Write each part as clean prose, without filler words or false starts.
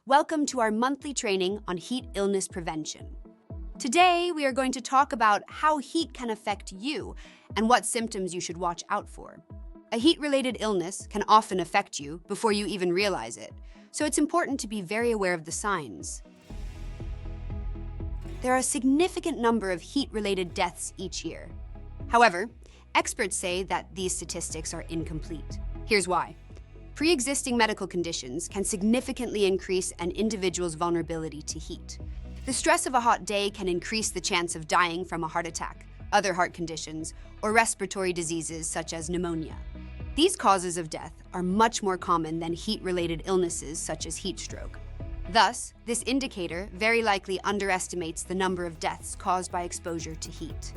Welcome to our monthly training on heat illness prevention. Today, we are going to talk about how heat can affect you and what symptoms you should watch out for. A heat-related illness can often affect you before you even realize it, so it's important to be very aware of the signs. There are a significant number of heat-related deaths each year. However, experts say that these statistics are incomplete. Here's why. Pre-existing medical conditions can significantly increase an individual's vulnerability to heat. The stress of a hot day can increase the chance of dying from a heart attack, other heart conditions, or respiratory diseases such as pneumonia. These causes of death are much more common than heat-related illnesses such as heat stroke. Thus, this indicator very likely underestimates the number of deaths caused by exposure to heat.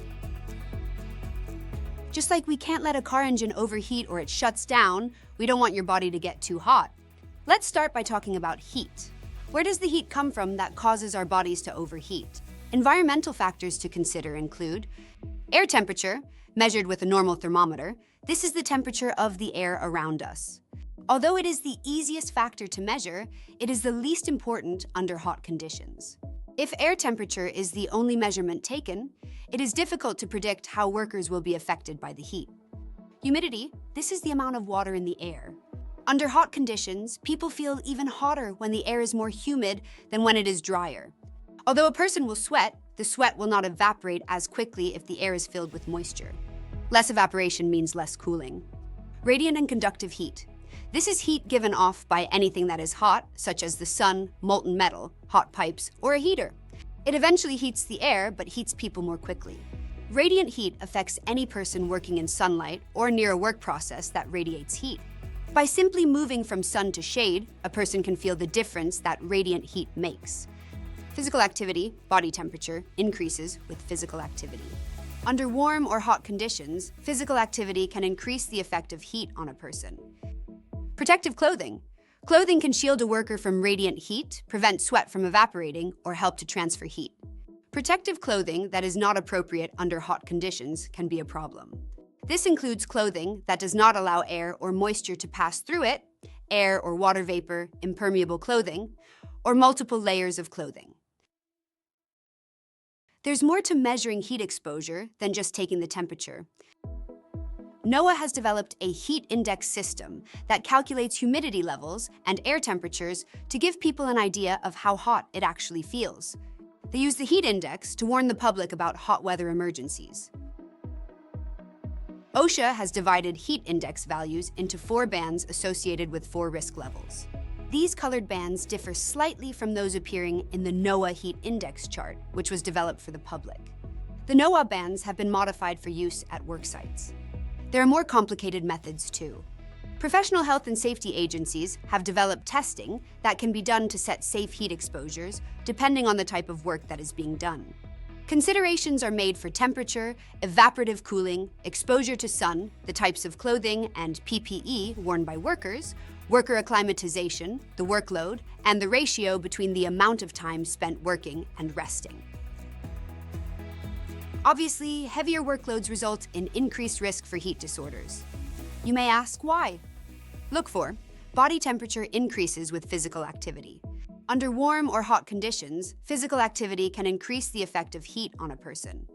Just like we can't let a car engine overheat or it shuts down, we don't want your body to get too hot. Let's start by talking about heat. Where does the heat come from that causes our bodies to overheat? Environmental factors to consider include air temperature, measured with a normal thermometer. This is the temperature of the air around us. Although it is the easiest factor to measure, it is the least important under hot conditions. If air temperature is the only measurement taken, it is difficult to predict how workers will be affected by the heat. Humidity, this is the amount of water in the air. Under hot conditions, people feel even hotter when the air is more humid than when it is drier. Although a person will sweat, the sweat will not evaporate as quickly if the air is filled with moisture. Less evaporation means less cooling. Radiant and conductive heat. This is heat given off by anything that is hot, such as the sun, molten metal, hot pipes, or a heater. It eventually heats the air, but heats people more quickly. Radiant heat affects any person working in sunlight or near a work process that radiates heat. By simply moving from sun to shade, a person can feel the difference that radiant heat makes. Physical activity, body temperature, increases with physical activity. Under warm or hot conditions, physical activity can increase the effect of heat on a person. Protective clothing. Clothing can shield a worker from radiant heat, prevent sweat from evaporating, or help to transfer heat. Protective clothing that is not appropriate under hot conditions can be a problem. This includes clothing that does not allow air or moisture to pass through it, air or water vapor, impermeable clothing, or multiple layers of clothing. There's more to measuring heat exposure than just taking the temperature. NOAA has developed a heat index system that calculates humidity levels and air temperatures to give people an idea of how hot it actually feels. They use the heat index to warn the public about hot weather emergencies. OSHA has divided heat index values into 4 bands associated with 4 risk levels. These colored bands differ slightly from those appearing in the NOAA heat index chart, which was developed for the public. The NOAA bands have been modified for use at work sites. There are more complicated methods too. Professional health and safety agencies have developed testing that can be done to set safe heat exposures depending on the type of work that is being done. Considerations are made for temperature, evaporative cooling, exposure to sun, the types of clothing and PPE worn by workers, worker acclimatization, the workload, and the ratio between the amount of time spent working and resting. Obviously, heavier workloads result in increased risk for heat disorders. You may ask why? Look for body temperature increases with physical activity. Under warm or hot conditions, physical activity can increase the effect of heat on a person.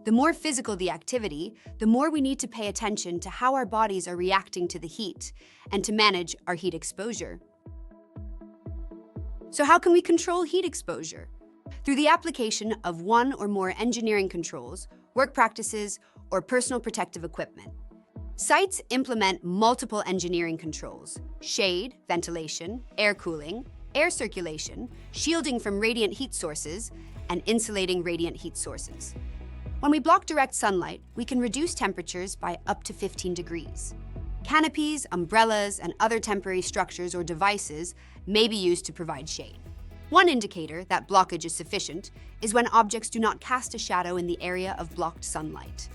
The more physical the activity, the more we need to pay attention to how our bodies are reacting to the heat and to manage our heat exposure. So how can we control heat exposure? Through the application of one or more engineering controls, work practices, or personal protective equipment. Sites implement multiple engineering controls: shade, ventilation, air cooling, air circulation, shielding from radiant heat sources, and insulating radiant heat sources. When we block direct sunlight, we can reduce temperatures by up to 15 degrees. Canopies, umbrellas, and other temporary structures or devices may be used to provide shade. One indicator that blockage is sufficient is when objects do not cast a shadow in the area of blocked sunlight.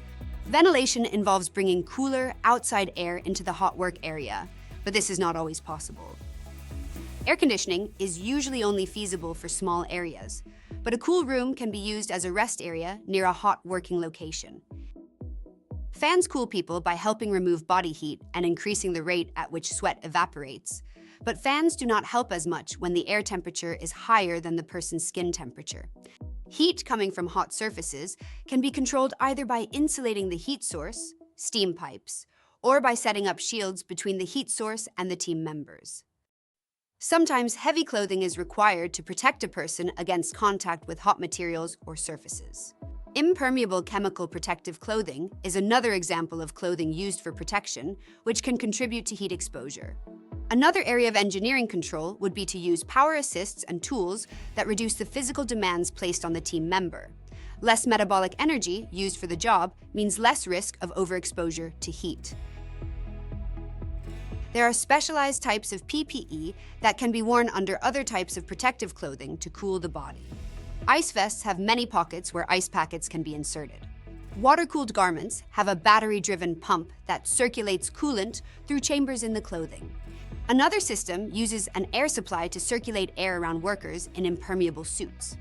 Ventilation involves bringing cooler, outside air into the hot work area, but this is not always possible. Air conditioning is usually only feasible for small areas, but a cool room can be used as a rest area near a hot working location. Fans cool people by helping remove body heat and increasing the rate at which sweat evaporates, But fans do not help as much when the air temperature is higher than the person's skin temperature. Heat coming from hot surfaces can be controlled either by insulating the heat source, steam pipes, or by setting up shields between the heat source and the team members. Sometimes heavy clothing is required to protect a person against contact with hot materials or surfaces. Impermeable chemical protective clothing is another example of clothing used for protection, which can contribute to heat exposure. Another area of engineering control would be to use power assists and tools that reduce the physical demands placed on the team member. Less metabolic energy used for the job means less risk of overexposure to heat. There are specialized types of PPE that can be worn under other types of protective clothing to cool the body. Ice vests have many pockets where ice packets can be inserted. Water-cooled garments have a battery-driven pump that circulates coolant through chambers in the clothing. Another system uses an air supply to circulate air around workers in impermeable suits.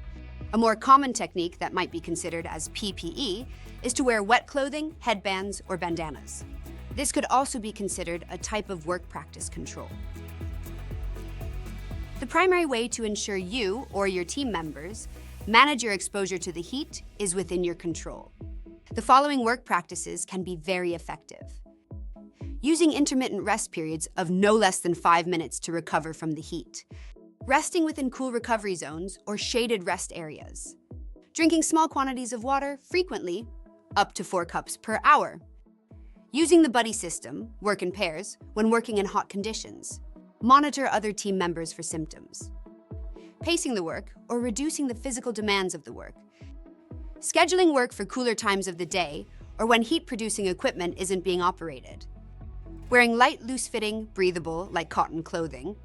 A more common technique that might be considered as PPE is to wear wet clothing, headbands, or bandanas. This could also be considered a type of work practice control. The primary way to ensure you or your team members manage your exposure to the heat is within your control. The following work practices can be very effective. Using intermittent rest periods of no less than 5 minutes to recover from the heat. Resting within cool recovery zones or shaded rest areas. Drinking small quantities of water frequently, up to 4 cups per hour. Using the buddy system, work in pairs, when working in hot conditions. Monitor other team members for symptoms. Pacing the work or reducing the physical demands of the work. Scheduling work for cooler times of the day or when heat-producing equipment isn't being operated. Wearing light, loose-fitting, breathable, like cotton clothing.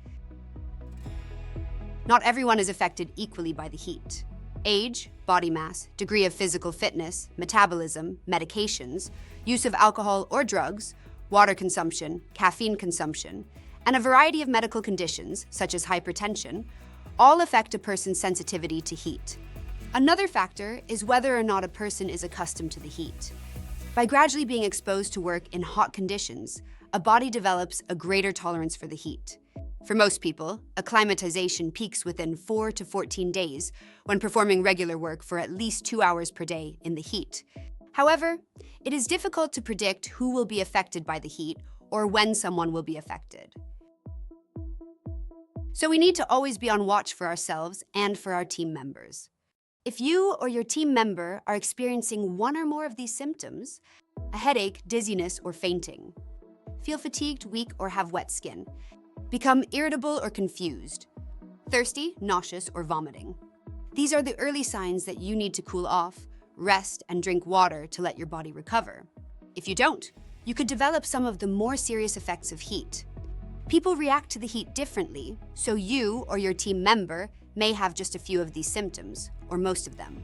Not everyone is affected equally by the heat. Age, body mass, degree of physical fitness, metabolism, medications, use of alcohol or drugs, water consumption, caffeine consumption, and a variety of medical conditions, such as hypertension, all affect a person's sensitivity to heat. Another factor is whether or not a person is accustomed to the heat. By gradually being exposed to work in hot conditions, a body develops a greater tolerance for the heat. For most people, acclimatization peaks within 4 to 14 days when performing regular work for at least 2 hours per day in the heat. However, it is difficult to predict who will be affected by the heat or when someone will be affected. So we need to always be on watch for ourselves and for our team members. If you or your team member are experiencing one or more of these symptoms, a headache, dizziness, or fainting, feel fatigued, weak, or have wet skin, become irritable or confused, thirsty, nauseous, or vomiting. These are the early signs that you need to cool off, rest, and drink water to let your body recover. If you don't, you could develop some of the more serious effects of heat. People react to the heat differently, so you or your team member may have just a few of these symptoms, or most of them.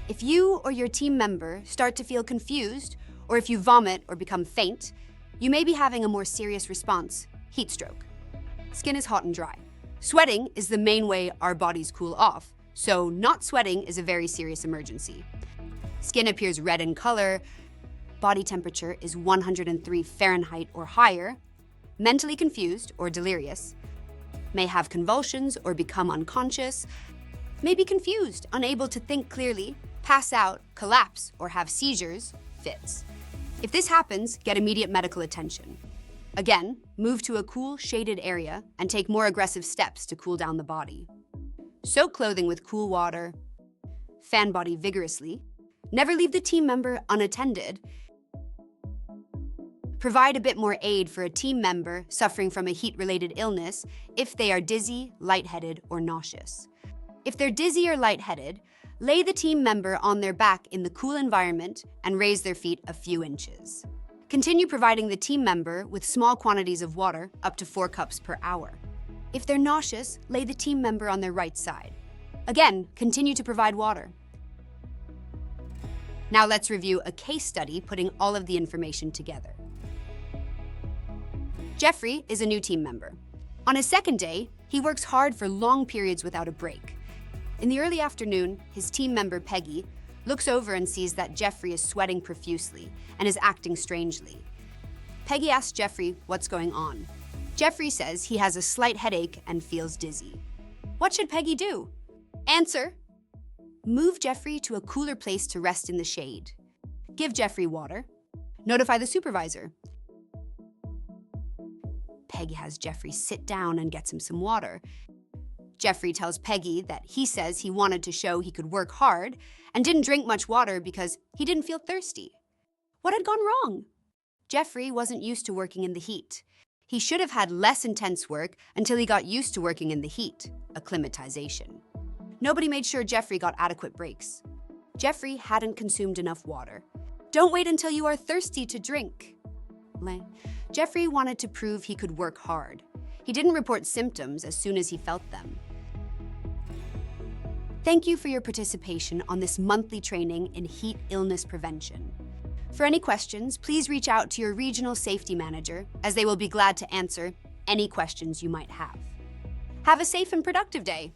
If you or your team member start to feel confused, or if you vomit or become faint, you may be having a more serious response, heat stroke. Skin is hot and dry. Sweating is the main way our bodies cool off, so not sweating is a very serious emergency. Skin appears red in color, body temperature is 103 Fahrenheit or higher, mentally confused or delirious, may have convulsions or become unconscious, may be confused, unable to think clearly, pass out, collapse, or have seizures, fits. If this happens, get immediate medical attention. Again, move to a cool, shaded area and take more aggressive steps to cool down the body. Soak clothing with cool water. Fan body vigorously. Never leave the team member unattended. Provide a bit more aid for a team member suffering from a heat-related illness if they are dizzy, lightheaded, or nauseous. If they're dizzy or lightheaded, lay the team member on their back in the cool environment and raise their feet a few inches. Continue providing the team member with small quantities of water, up to 4 cups per hour. If they're nauseous, lay the team member on their right side. Again, continue to provide water. Now let's review a case study putting all of the information together. Jeffrey is a new team member. On his second day, he works hard for long periods without a break. In the early afternoon, his team member Peggy looks over and sees that Jeffrey is sweating profusely and is acting strangely. Peggy asks Jeffrey what's going on. Jeffrey says he has a slight headache and feels dizzy. What should Peggy do? Answer: move Jeffrey to a cooler place to rest in the shade. Give Jeffrey water. Notify the supervisor. Peggy has Jeffrey sit down and gets him some water. Jeffrey tells Peggy that he says he wanted to show he could work hard and didn't drink much water because he didn't feel thirsty. What had gone wrong? Jeffrey wasn't used to working in the heat. He should have had less intense work until he got used to working in the heat, acclimatization. Nobody made sure Jeffrey got adequate breaks. Jeffrey hadn't consumed enough water. Don't wait until you are thirsty to drink. Jeffrey wanted to prove he could work hard. He didn't report symptoms as soon as he felt them. Thank you for your participation on this monthly training in heat illness prevention. For any questions, please reach out to your regional safety manager, as they will be glad to answer any questions you might have. Have a safe and productive day.